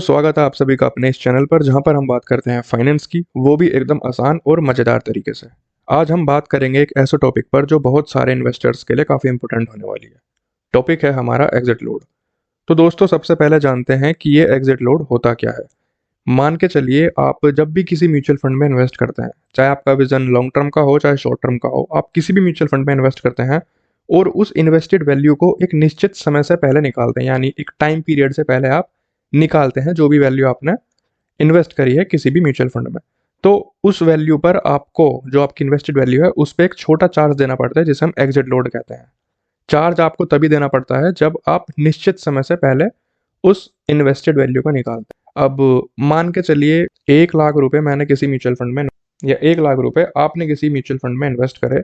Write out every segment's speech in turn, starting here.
स्वागत है आप सभी का अपने इस चैनल पर जहां पर हम बात करते हैं फाइनेंस की, वो भी एकदम आसान और मज़ेदार तरीके से। आज हम बात करेंगे एक ऐसे टॉपिक पर जो बहुत सारे इन्वेस्टर्स के लिए काफ़ी इंपॉर्टेंट होने वाली है। टॉपिक है हमारा एग्जिट लोड। तो दोस्तों, सबसे पहले जानते हैं कि ये एग्जिट लोड होता क्या है। मान के चलिए, आप जब भी किसी म्यूचुअल फंड में इन्वेस्ट करते हैं, चाहे आपका विजन लॉन्ग टर्म का हो चाहे शॉर्ट टर्म का हो, आप किसी भी म्यूचुअल फंड में इन्वेस्ट करते हैं और उस इन्वेस्टेड वैल्यू को एक निश्चित समय से पहले निकालते हैं, यानी एक टाइम पीरियड से पहले आप निकालते हैं जो भी वैल्यू आपने इन्वेस्ट करी है किसी भी म्यूचुअल फंड में। तो उस वैल्यू पर आपको, जो आपकी इन्वेस्टेड वैल्यू है, उस पर एक छोटा चार्ज देना पड़ता है जिसे हम एग्जिट लोड कहते हैं। चार्ज आपको तभी देना पड़ता है जब आप निश्चित समय से पहले उस इन्वेस्टेड वैल्यू को निकालते हैं। अब मान के चलिए 1 लाख रुपए मैंने किसी म्यूचुअल फंड में, या 1 लाख रुपए आपने किसी म्यूचुअल फंड में इन्वेस्ट करे,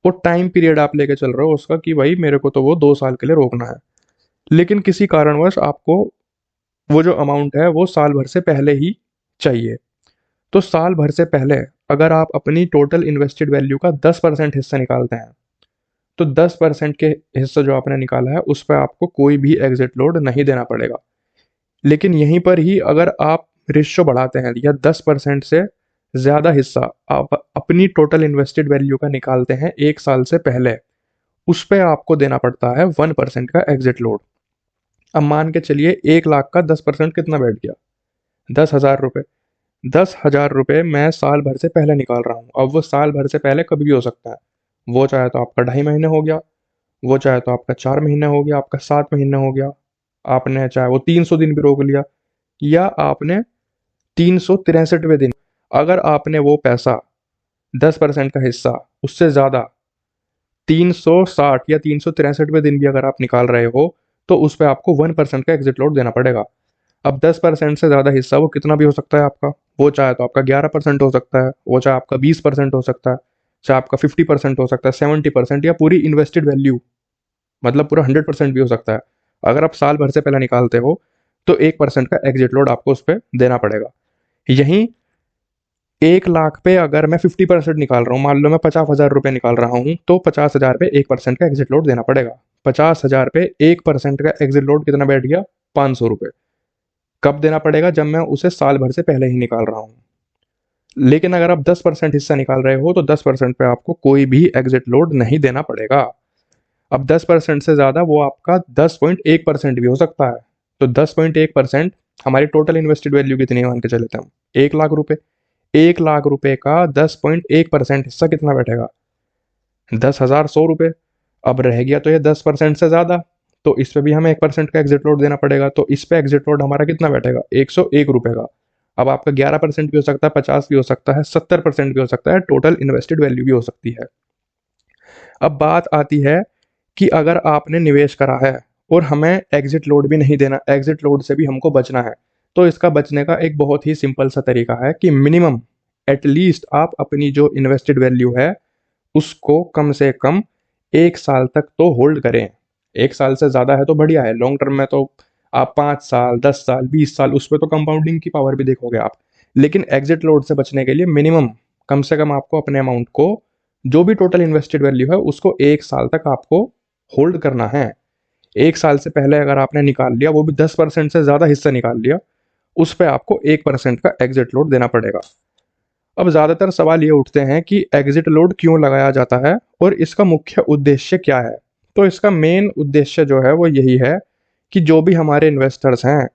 और टाइम पीरियड आप लेके चल रहे हो उसका कि भाई मेरे को तो वो 2 साल के लिए रोकना है, लेकिन किसी कारणवश आपको वो जो अमाउंट है वो साल भर से पहले ही चाहिए। तो साल भर से पहले अगर आप अपनी टोटल इन्वेस्टेड वैल्यू का 10% हिस्सा निकालते हैं, तो 10% के हिस्सा जो आपने निकाला है उस पर आपको कोई भी एग्जिट लोड नहीं देना पड़ेगा। लेकिन यहीं पर ही अगर आप रेशियो बढ़ाते हैं या 10% से ज़्यादा हिस्सा आप अपनी टोटल इन्वेस्टेड वैल्यू का निकालते हैं 1 साल से पहले, उस पर आपको देना पड़ता है 1% का एग्जिट लोड। अब मान के चलिए 1 लाख का 10% कितना बैठ गया? 10,000 रुपये। 10,000 रुपये मैं साल भर से पहले निकाल रहा हूँ। अब वो साल भर से पहले कभी भी हो सकता है। वो चाहे तो आपका 2.5 महीने हो गया, वो चाहे तो आपका 4 महीने हो गया, आपका 7 महीने हो गया, आपने चाहे वो 300 दिन भी रोक लिया, या आपने 363वें दिन। अगर आपने वो पैसा 10% का हिस्सा उससे ज़्यादा 360 या 363वें दिन भी अगर आप निकाल रहे हो, तो उस पर आपको 1% का एग्जिट लोड देना पड़ेगा। अब 10% से ज़्यादा हिस्सा वो कितना भी हो सकता है आपका। वो चाहे तो आपका 11% हो सकता है, वो चाहे आपका 20% हो सकता है, चाहे आपका 50% हो सकता है, 70%, या पूरी इन्वेस्टेड वैल्यू मतलब पूरा 100% भी हो सकता है। अगर आप साल भर से पहले निकालते हो तो 1% का एग्जिट लोड आपको उस पर देना पड़ेगा। यहीं 1 लाख पे अगर मैं 50% निकाल रहा हूँ, मान लो मैं 50,000 रुपये निकाल रहा हूँ, तो 50,000 पे 1% का एग्जिट लोड देना पड़ेगा। 50,000 पे 1% का एग्जिट लोड कितना बैठ गया? 500 रुपये। कब देना पड़ेगा? जब मैं उसे साल भर से पहले ही निकाल रहा हूँ। लेकिन अगर आप 10% हिस्सा निकाल रहे हो तो 10% पे आपको कोई भी एग्जिट लोड नहीं देना पड़ेगा। अब 10% से ज़्यादा वो आपका 10.1% भी हो सकता है। तो 10.1% हमारी टोटल इन्वेस्टेड वैल्यू कितनी है मान के चले थे हम? 1 लाख रुपए। 1 लाख रुपए का 10.1% हिस्सा कितना बैठेगा? 10,100 रुपये। अब रह गया तो ये 10% से ज़्यादा, तो इस पे भी हमें 1% का एग्जिट लोड देना पड़ेगा। तो इस पे एग्जिट लोड हमारा कितना बैठेगा? 101 रुपये का। अब आपका 11% भी हो सकता है, 50 भी हो सकता है, 70% भी हो सकता है, टोटल इन्वेस्टेड वैल्यू भी हो सकती है। अब बात आती है कि अगर आपने निवेश करा है और हमें एग्जिट लोड भी नहीं देना, एग्जिट लोड से भी हमको बचना है, तो इसका बचने का एक बहुत ही सिंपल सा तरीका है कि मिनिमम एटलीस्ट आप अपनी जो इन्वेस्टेड वैल्यू है उसको कम से कम 1 साल तक तो होल्ड करें। 1 साल से ज़्यादा है तो बढ़िया है, लॉन्ग टर्म में तो आप 5 साल, 10 साल, 20 साल, उस पर तो कंपाउंडिंग की पावर भी देखोगे आप। लेकिन एग्जिट लोड से बचने के लिए मिनिमम कम से कम आपको अपने अमाउंट को, जो भी टोटल इन्वेस्टेड वैल्यू है, उसको 1 साल तक आपको होल्ड करना है। 1 साल से पहले अगर आपने निकाल लिया, वो भी 10% से ज़्यादा हिस्सा निकाल लिया, उस पर आपको 1% का एग्जिट लोड देना पड़ेगा। अब ज़्यादातर सवाल ये उठते हैं कि एग्जिट लोड क्यों लगाया जाता है और इसका मुख्य उद्देश्य क्या है। तो इसका मेन उद्देश्य जो है वो यही है कि जो भी हमारे इन्वेस्टर्स हैं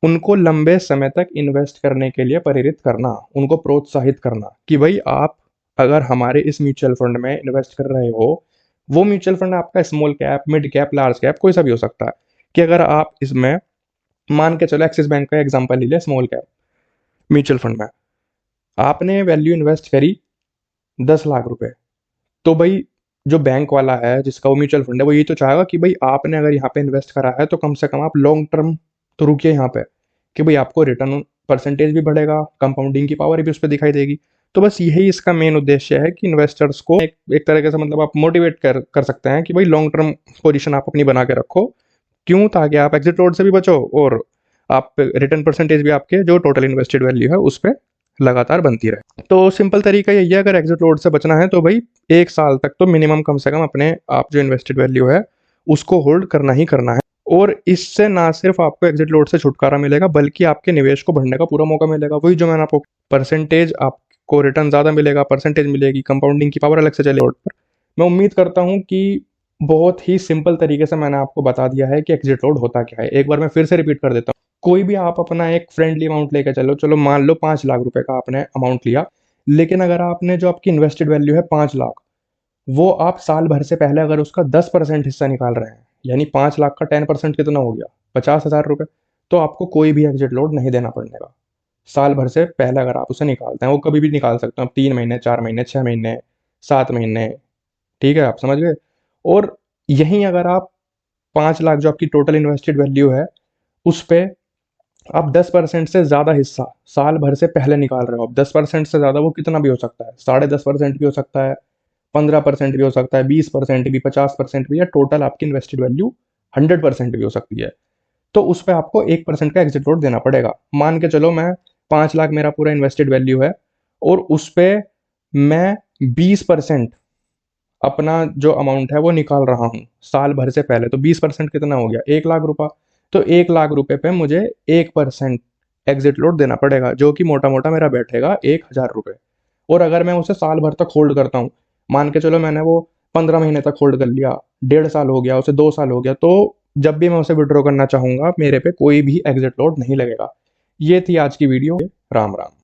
उनको लंबे समय तक इन्वेस्ट करने के लिए प्रेरित करना, उनको प्रोत्साहित करना कि भाई आप अगर हमारे इस म्यूचुअल फंड में इन्वेस्ट कर रहे हो, वो म्यूचुअल फंड आपका small cap, mid cap, large cap, कोई सा भी हो सकता है, कि अगर आप इसमें, मान के चलो एक्सिस बैंक का एग्जांपल ले लिया, स्मॉल कैप म्यूचुअल फंड में आपने वैल्यू इन्वेस्ट करी 10 लाख रुपए, तो भाई जो बैंक वाला है जिसका वो म्यूचुअल फंड है, वो ये तो चाहेगा कि भाई आपने अगर यहाँ पे इन्वेस्ट करा है तो कम से कम आप लॉन्ग टर्म तो रुकिए यहाँ पे, कि भाई आपको रिटर्न परसेंटेज भी बढ़ेगा, कंपाउंडिंग की पावर भी उस पर दिखाई देगी। तो बस यही इसका मेन उद्देश्य है कि इन्वेस्टर्स को एक तरीके से मतलब आप मोटिवेट कर सकते हैं कि भाई लॉन्ग टर्म पोजीशन आप अपनी बना के रखो। क्यों? ताकि आप एग्जिट लोड से भी बचो और आप रिटर्न परसेंटेज भी आपके जो टोटल इन्वेस्टेड वैल्यू है उस पर लगातार बनती रहे। तो सिंपल तरीका यही है, अगर एग्जिट लोड से बचना है तो भाई 1 साल तक तो मिनिमम कम से कम अपने आप जो इन्वेस्टेड वैल्यू है उसको होल्ड करना ही करना है। और इससे ना सिर्फ आपको एग्जिट लोड से छुटकारा मिलेगा बल्कि आपके निवेश को बढ़ने का पूरा मौका मिलेगा। वही जो मैंने आपको परसेंटेज, आपको रिटर्न ज़्यादा मिलेगा, परसेंटेज मिलेगी, कंपाउंडिंग की पावर अलग से चलेगी पर। मैं उम्मीद करता हूँ कि बहुत ही सिंपल तरीके से मैंने आपको बता दिया है कि एग्जिट लोड होता क्या है। एक बार मैं फिर से रिपीट कर देता हूँ। कोई भी आप अपना एक फ्रेंडली अमाउंट लेकर चलो, चलो मान लो 5 लाख रुपए का आपने अमाउंट लिया, लेकिन अगर आपने जो आपकी इन्वेस्टेड वैल्यू है 5 लाख, वो आप साल भर से पहले अगर उसका 10% हिस्सा निकाल रहे हैं, यानी 5 लाख का 10% कितना हो गया, 50,000 रुपये, तो आपको कोई भी एग्जिट लोड नहीं देना पड़ेगा। साल भर से पहले अगर आप उसे निकालते हैं, वो कभी भी निकाल सकते हैं आप, 3 महीने, 4 महीने, 6 महीने, 7 महीने, ठीक है, आप समझ गए। और यहीं अगर आप 5 लाख जो आपकी टोटल इन्वेस्टेड वैल्यू है, उस पे आप 10% से ज़्यादा हिस्सा साल भर से पहले निकाल रहे हो। अब 10% से ज़्यादा वो कितना भी हो सकता है, 10.5% भी हो सकता है, 15% भी हो सकता है, 20% भी, 50% भी, या टोटल आपकी इन्वेस्टेड वैल्यू 100% भी हो सकती है। तो उस पर आपको 1% का एग्जिट लोड देना पड़ेगा। मान के चलो मैं 5 लाख मेरा पूरा इन्वेस्टेड वैल्यू है, और उस पर मैं 20% अपना जो अमाउंट है वो निकाल रहा हूँ साल भर से पहले, तो 20% कितना हो गया, 1 लाख रुपया। तो 1 लाख रुपए पे मुझे 1% एग्जिट लोड देना पड़ेगा, जो कि मोटा मोटा मेरा बैठेगा 1,000 रुपये। और अगर मैं उसे साल भर तक होल्ड करता हूँ, मान के चलो मैंने वो 15 महीने तक होल्ड कर लिया, 1.5 साल हो गया, उसे 2 साल हो गया, तो जब भी मैं उसे विड्रॉ करना चाहूंगा मेरे पे कोई भी एग्जिट लोड नहीं लगेगा। ये थी आज की वीडियो। राम राम।